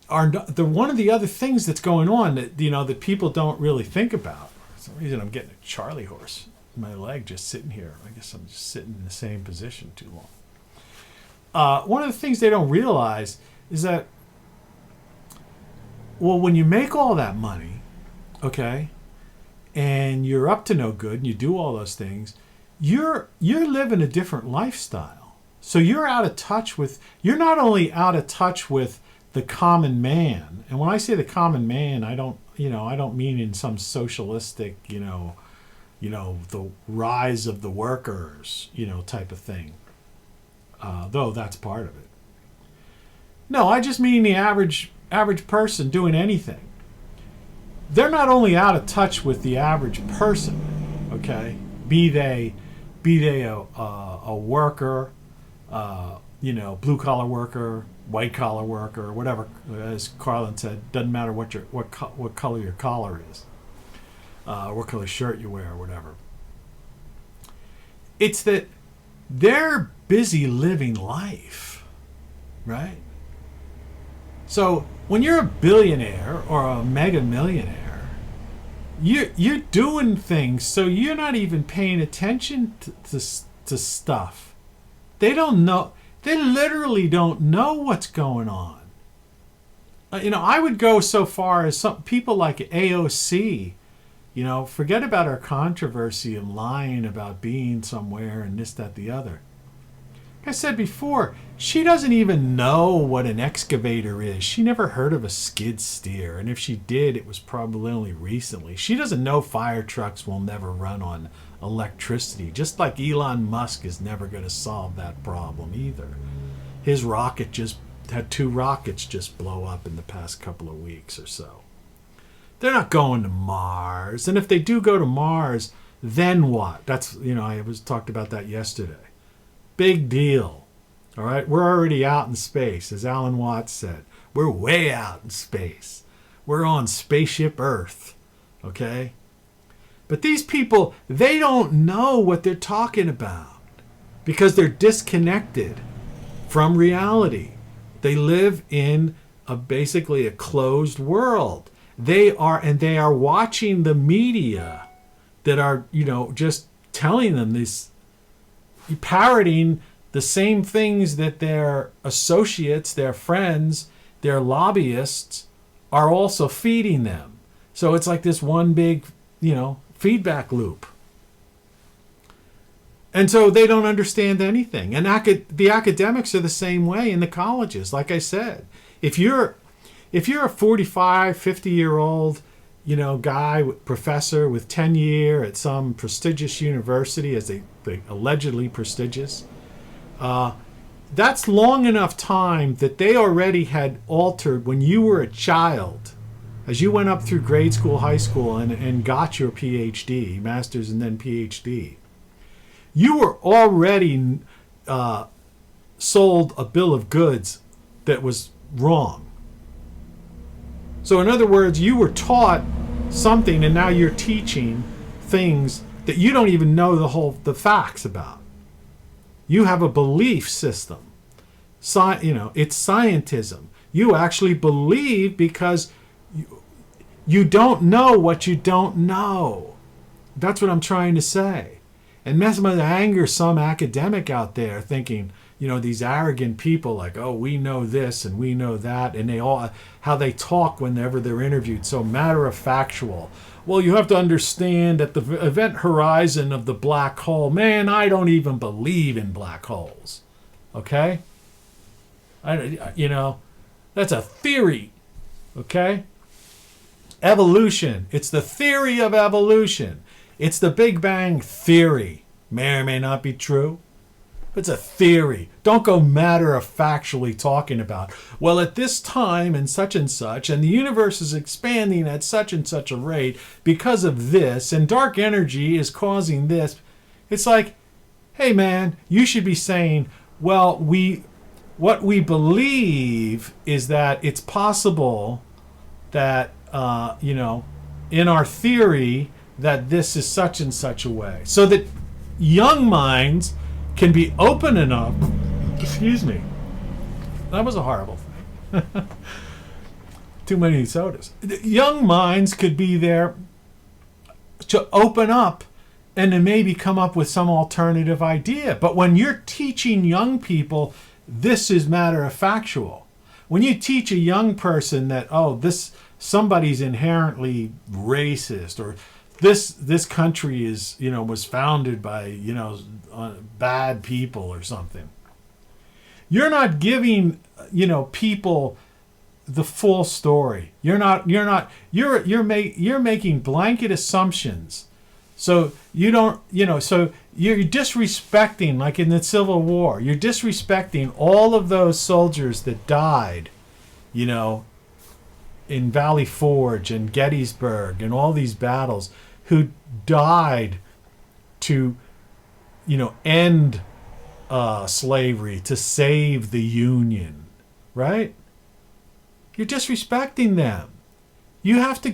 are one of the other things that's going on that, that people don't really think about. For some reason, I'm getting a Charlie horse in my leg just sitting here. I guess I'm just sitting in the same position too long. One of the things they don't realize is that, when you make all that money, okay, and you're up to no good, and you do all those things, you're living a different lifestyle. So you're not only out of touch with the common man. And when I say the common man, I don't mean in some socialistic, the rise of the workers, type of thing. Though that's part of it. No, I just mean the average person doing anything. They're not only out of touch with the average person, okay? Be they a worker, blue collar worker, white collar worker, whatever, as Carlin said, doesn't matter what color your collar is, what color shirt you wear, or whatever. It's that they're busy living life, right? So when you're a billionaire or a mega millionaire, you're doing things, so you're not even paying attention to stuff. They don't know. They literally don't know what's going on. I would go so far as some people like AOC, forget about her controversy and lying about being somewhere and this, that, the other. Like I said before, she doesn't even know what an excavator is. She never heard of a skid steer, and if she did, it was probably only recently. She doesn't know fire trucks will never run on electricity, just like Elon Musk is never going to solve that problem either. His rocket just had 2 rockets just blow up in the past couple of weeks or so. They're not going to Mars, and if they do go to Mars, then what? That's, I was talked about that yesterday. Big deal. All right, we're already out in space, as Alan Watts said. We're way out in space. We're on spaceship Earth, okay? But these people, they don't know what they're talking about because they're disconnected from reality. They live in basically a closed world. They are watching the media that are, just telling them this, parroting the same things that their associates, their friends, their lobbyists are also feeding them. So it's like this one big, feedback loop. And so they don't understand anything. And the academics are the same way in the colleges. Like I said, if you're a 45, 50-year-old, guy, professor with tenure at some prestigious university, as they allegedly prestigious, that's long enough time that they already had altered when you were a child, as you went up through grade school, high school, and got your PhD, master's and then PhD. You were already sold a bill of goods that was wrong. So in other words, you were taught something and now you're teaching things that you don't even know the facts about. You have a belief system. It's scientism. You actually believe because you don't know what you don't know. That's what I'm trying to say. And mess with anger some academic out there thinking, these arrogant people like, oh, we know this and we know that, and how they talk whenever they're interviewed, so matter-of-factual. Well, you have to understand that the event horizon of the black hole, man, I don't even believe in black holes. Okay? That's a theory. Okay? Evolution. It's the theory of evolution. It's the Big Bang theory. May or may not be true. It's a theory. Don't go matter-of-factually talking about, well, at this time and such, and the universe is expanding at such and such a rate because of this, and dark energy is causing this. It's like, hey, man, you should be saying, well, what we believe is that it's possible that, in our theory, that this is such and such a way. So that young minds can be open enough. Excuse me. That was a horrible thing. Too many sodas. Young minds could be there to open up and to maybe come up with some alternative idea. But when you're teaching young people, this is matter-of-factual. When you teach a young person that, somebody's inherently racist, or this country is, was founded by, bad people or something. You're not giving, people the full story. You're making blanket assumptions. So you don't, so you're disrespecting, like in the Civil War, you're disrespecting all of those soldiers that died, in Valley Forge and Gettysburg and all these battles, who died to, end slavery, to save the Union, right? You're disrespecting them. You have to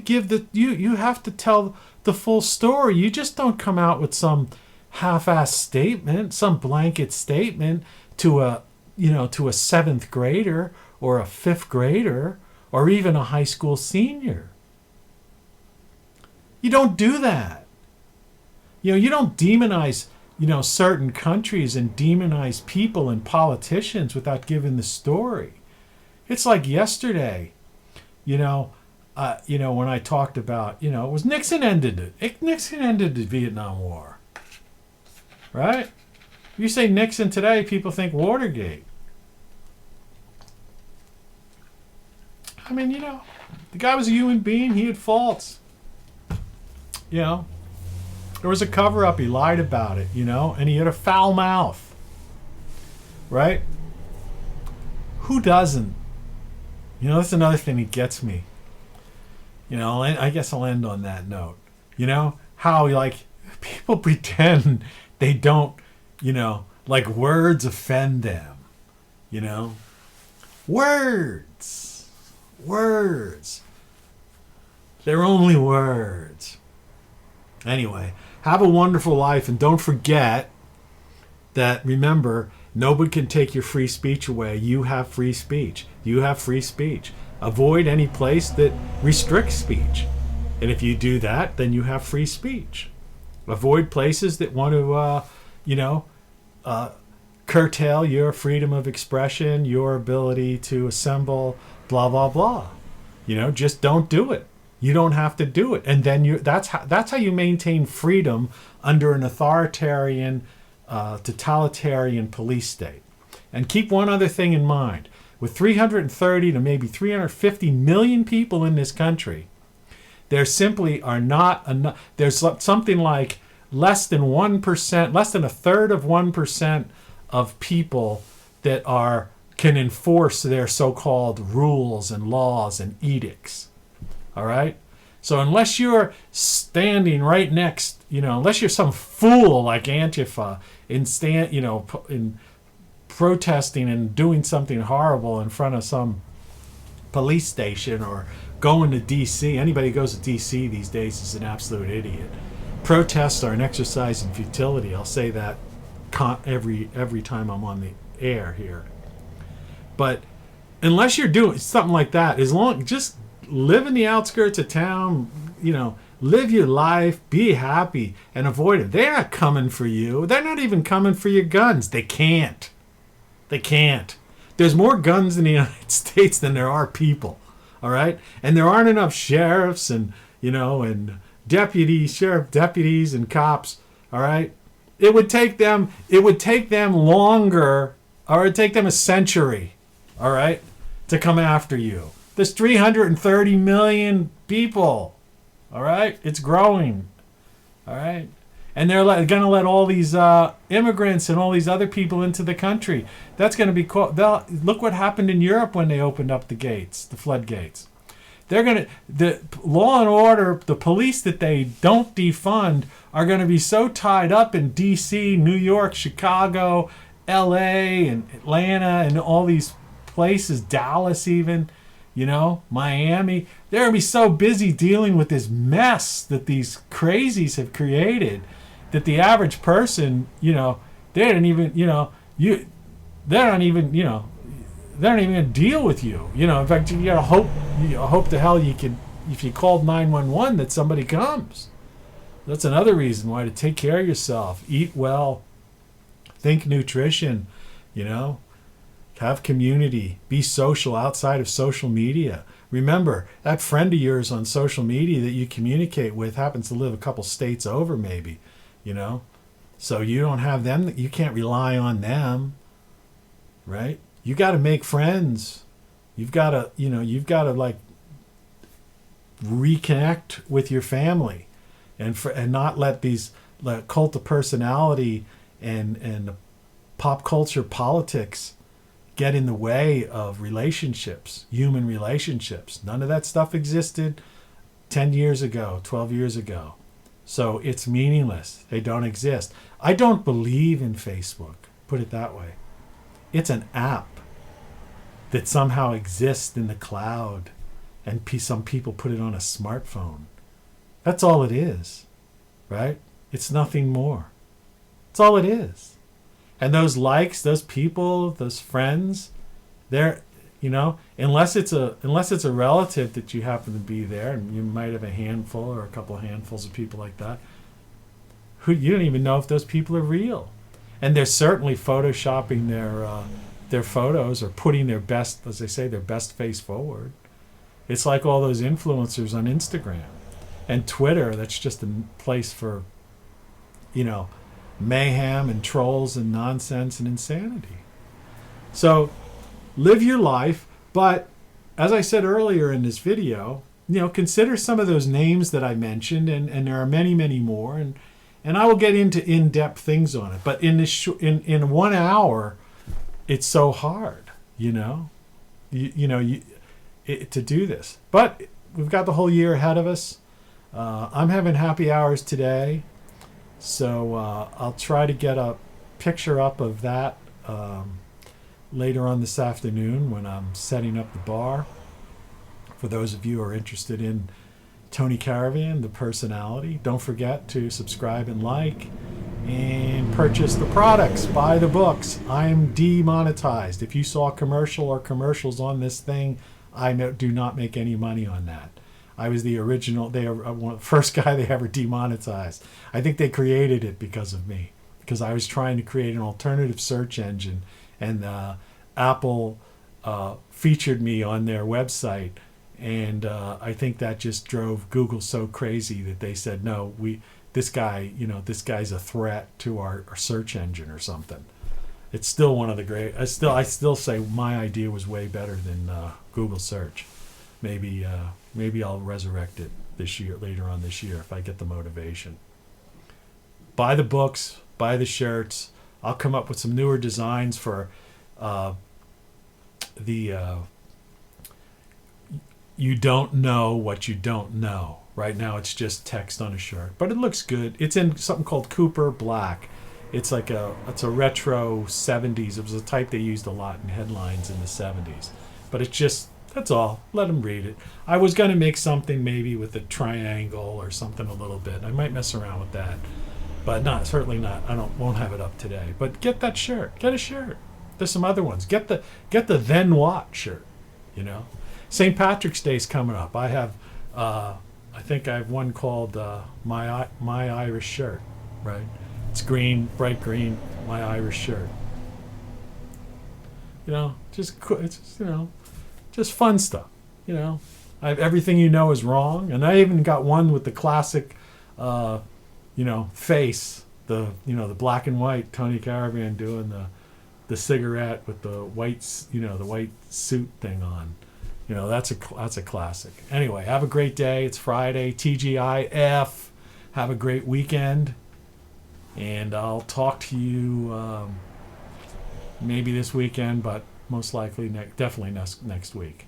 you have to tell the full story. You just don't come out with some half-assed statement, some blanket statement to a 7th grader or a 5th grader or even a high school senior. You don't do that. You don't demonize, certain countries and demonize people and politicians without giving the story. It's like yesterday, when I talked about, it was Nixon ended it. Nixon ended the Vietnam War. Right? If you say Nixon today, people think Watergate. I mean, the guy was a human being. He had faults. There was a cover-up. He lied about it, and he had a foul mouth. Right? Who doesn't? That's another thing that gets me. I guess I'll end on that note. How, people pretend they don't, words offend them. Words. They're only words. Anyway, have a wonderful life, and don't forget that, remember, nobody can take your free speech away. You have free speech. You have free speech. Avoid any place that restricts speech. And if you do that, then you have free speech. Avoid places that want to, curtail your freedom of expression, your ability to assemble, blah, blah, blah. Just don't do it. You don't have to do it. And then that's how you maintain freedom under an authoritarian, totalitarian police state. And keep one other thing in mind. With 330 to maybe 350 million people in this country, there simply are not enough. There's something like less than 1%, less than a third of 1% of people that can enforce their so-called rules and laws and edicts. All right? So unless you're standing right next, unless you're some fool like Antifa in protesting and doing something horrible in front of some police station or going to D.C. Anybody who goes to D.C. these days is an absolute idiot. protests are an exercise in futility. I'll say that every time I'm on the air here. But unless you're doing something like that, just live in the outskirts of town, live your life, be happy, and avoid it. They're not coming for you. They're not even coming for your guns. They can't. There's more guns in the United States than there are people. All right? And there aren't enough sheriffs and sheriff deputies and cops. All right? It would take them longer, or it'd take them a century, all right, to come after you. There's 330 million people. All right? It's growing. All right? And they're going to let all these immigrants and all these other people into the country. That's going to be cool. Look what happened in Europe when they opened up the gates, the floodgates. The law and order, the police that they don't defund are going to be so tied up in D.C., New York, Chicago, L.A., and Atlanta, and all these places, Dallas even, Miami. They're going to be so busy dealing with this mess that these crazies have created that the average person, they don't even going to deal with you. In fact, you got to hope to hell you can, if you called 911, that somebody comes. That's another reason why to take care of yourself, eat well, think nutrition, have community, be social outside of social media. Remember, that friend of yours on social media that you communicate with happens to live a couple states over maybe, so you don't have them, you can't rely on them, right? You got to make friends. You've got to like reconnect with your family, and not let these cult of personality and pop culture politics get in the way of relationships, human relationships. None of that stuff existed 10 years ago, 12 years ago. So it's meaningless. They don't exist. I don't believe in Facebook, put it that way. It's an app that somehow exists in the cloud, and some people put it on a smartphone. That's all it is, right? It's nothing more. That's all it is. And those likes, those people, those friends, they're, unless it's a relative that you happen to be there, and you might have a handful or a couple of handfuls of people like that, who you don't even know if those people are real. And they're certainly photoshopping their photos, or putting their best, as they say, their best face forward. It's like all those influencers on Instagram and Twitter. That's just a place for, mayhem and trolls and nonsense and insanity. So live your life, but as I said earlier in this video, consider some of those names that I mentioned, and there are many, many more, and I will get into in-depth things on it. But in this in 1 hour, it's so hard, to do this. But we've got the whole year ahead of us. I'm having happy hours today, so I'll try to get a picture up of that later on this afternoon when I'm setting up the bar. For those of you who are interested in Tony Caravan, the personality, don't forget to subscribe and like, and purchase the products, buy the books. I'm demonetized. If you saw a commercial or commercials on this thing, I do not make any money on that. I was the original, first guy they ever demonetized. I think they created it because of me, because I was trying to create an alternative search engine, and Apple featured me on their website, and I think that just drove Google so crazy that they said, no, this guy's a threat to our search engine or something. It's still one of the great. I still say my idea was way better than Google search. Maybe I'll resurrect it this year, later on this year, if I get the motivation. Buy the books, buy the shirts. I'll come up with some newer designs for you don't know what you don't know. Right now it's just text on a shirt, but it looks good. It's in something called Cooper Black. It's a retro 70s. It was a type they used a lot in headlines in the 70s. But it's just That's all. Let them read it. I was going to make something maybe with a triangle or something a little bit. I might mess around with that. But certainly not. Won't have it up today. But get that shirt. Get a shirt. There's some other ones. Get the Then What shirt. You know, St. Patrick's Day's coming up. I have, I think I have one called my Irish shirt. Right. It's green, bright green. My Irish shirt. You know, just fun stuff. You know, I have everything you know is wrong, and I even got one with the classic. Face, the black and white Tony Caravan doing the cigarette with the white suit thing on. That's a classic. Anyway, have a great day. It's Friday, TGIF. Have a great weekend, and I'll talk to you maybe this weekend, but most likely definitely next week.